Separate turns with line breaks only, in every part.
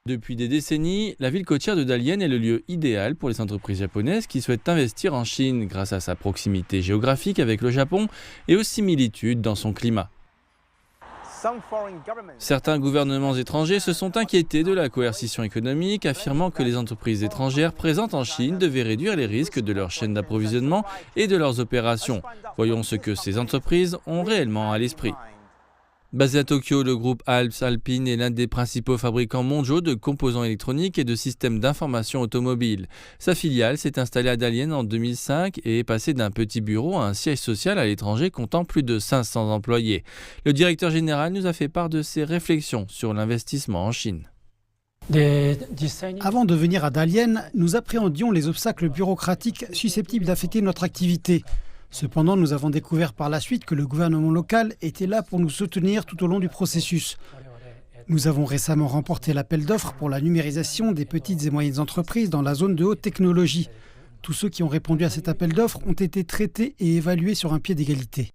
Depuis des décennies, la ville côtière de Dalian est le lieu idéal pour les entreprises japonaises qui souhaitent investir en Chine grâce à sa proximité géographique avec le Japon et aux similitudes dans son climat. Certains gouvernements étrangers se sont inquiétés de la coercition économique, affirmant que les entreprises étrangères présentes en Chine devaient réduire les risques de leur chaîne d'approvisionnement et de leurs opérations. Voyons ce que ces entreprises ont réellement à l'esprit. Basé à Tokyo, le groupe Alps Alpine est l'un des principaux fabricants mondiaux de composants électroniques et de systèmes d'information automobile. Sa filiale s'est installée à Dalian en 2005 et est passée d'un petit bureau à un siège social à l'étranger comptant plus de 500 employés. Le directeur général nous a fait part de ses réflexions sur l'investissement en Chine.
Avant de venir à Dalian, nous appréhendions les obstacles bureaucratiques susceptibles d'affecter notre activité. Cependant, nous avons découvert par la suite que le gouvernement local était là pour nous soutenir tout au long du processus. Nous avons récemment remporté l'appel d'offres pour la numérisation des petites et moyennes entreprises dans la zone de haute technologie. Tous ceux qui ont répondu à cet appel d'offres ont été traités et évalués sur un pied d'égalité.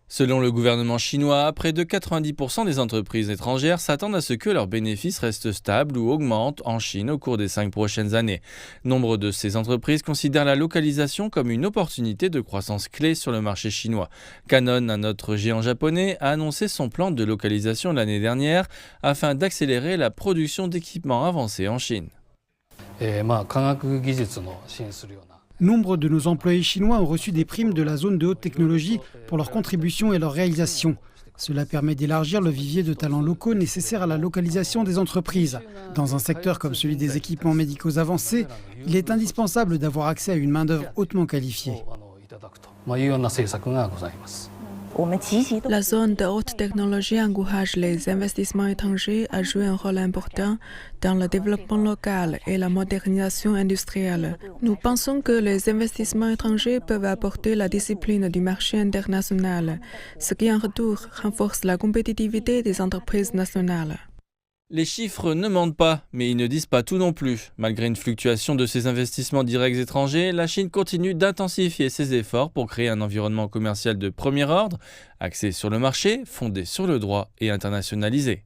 Selon le gouvernement chinois, près de 90% des entreprises étrangères s'attendent à ce que leurs bénéfices restent stables ou augmentent en Chine au cours des 5 prochaines années. Nombre de ces entreprises considèrent la localisation comme une opportunité de croissance clé sur le marché chinois. Canon, un autre géant japonais, a annoncé son plan de localisation l'année dernière afin d'accélérer la production d'équipements avancés en Chine.
Nombre de nos employés chinois ont reçu des primes de la zone de haute technologie pour leurs contributions et leurs réalisations. Cela permet d'élargir le vivier de talents locaux nécessaires à la localisation des entreprises. Dans un secteur comme celui des équipements médicaux avancés, il est indispensable d'avoir accès à une main-d'œuvre hautement qualifiée.
La zone de haute technologie encourage les investissements étrangers à jouer un rôle important dans le développement local et la modernisation industrielle. Nous pensons que les investissements étrangers peuvent apporter la discipline du marché international, ce qui en retour renforce la compétitivité des entreprises nationales.
Les chiffres ne mentent pas, mais ils ne disent pas tout non plus. Malgré une fluctuation de ses investissements directs étrangers, la Chine continue d'intensifier ses efforts pour créer un environnement commercial de premier ordre, axé sur le marché, fondé sur le droit et internationalisé.